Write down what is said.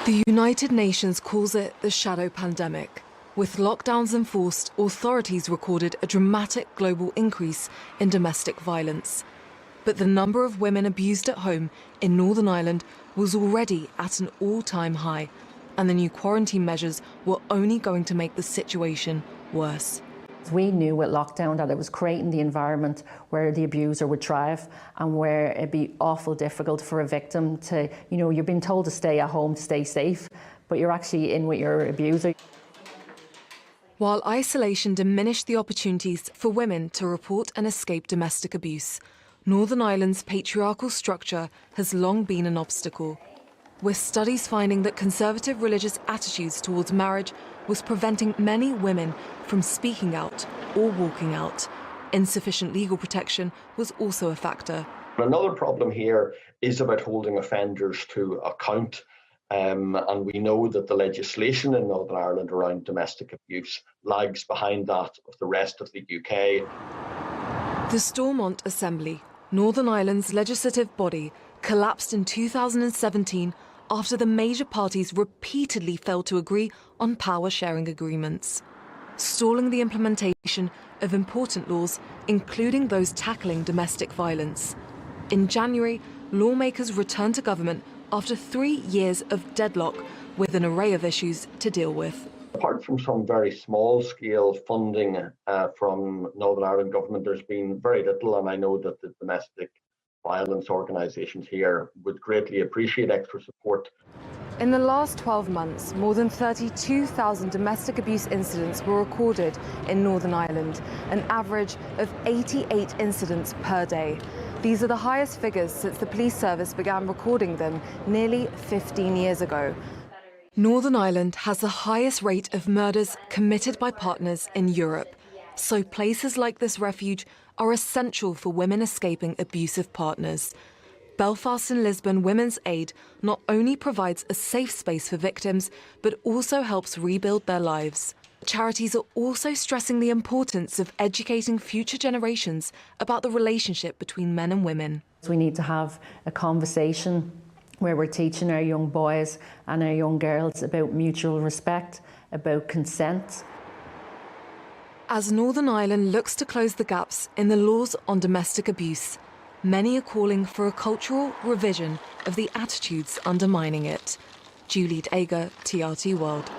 The United Nations calls it the shadow pandemic. With lockdowns enforced, authorities recorded a dramatic global increase in domestic violence. But the number of women abused at home in Northern Ireland was already at an all-time high, and the new quarantine measures were only going to make the situation worse. We knew with lockdown that it was creating the environment where the abuser would thrive and where it'd be awful difficult for a victim to, you're being told to stay at home, to stay safe, but you're actually in with your abuser. While isolation diminished the opportunities for women to report and escape domestic abuse, Northern Ireland's patriarchal structure has long been an obstacle, with studies finding that conservative religious attitudes towards marriage was preventing many women from speaking out or walking out. Insufficient legal protection was also a factor. Another problem here is about holding offenders to account. And we know that the legislation in Northern Ireland around domestic abuse lags behind that of the rest of the UK. The Stormont Assembly, Northern Ireland's legislative body, collapsed in 2017 after the major parties repeatedly failed to agree on power-sharing agreements, stalling the implementation of important laws, including those tackling domestic violence. In January, lawmakers returned to government after 3 years of deadlock, with an array of issues to deal with. Apart from some very small-scale funding from Northern Ireland government, there's been very little, and I know that the domestic violence organisations here would greatly appreciate extra support. In the last 12 months, more than 32,000 domestic abuse incidents were recorded in Northern Ireland, an average of 88 incidents per day. These are the highest figures since the police service began recording them nearly 15 years ago. Northern Ireland has the highest rate of murders committed by partners in Europe, so places like this refuge are essential for women escaping abusive partners. Belfast and Lisbon Women's Aid not only provides a safe space for victims, but also helps rebuild their lives. Charities are also stressing the importance of educating future generations about the relationship between men and women. We need to have a conversation where we're teaching our young boys and our young girls about mutual respect, about consent. As Northern Ireland looks to close the gaps in the laws on domestic abuse, many are calling for a cultural revision of the attitudes undermining it. Juliet Ager, TRT World.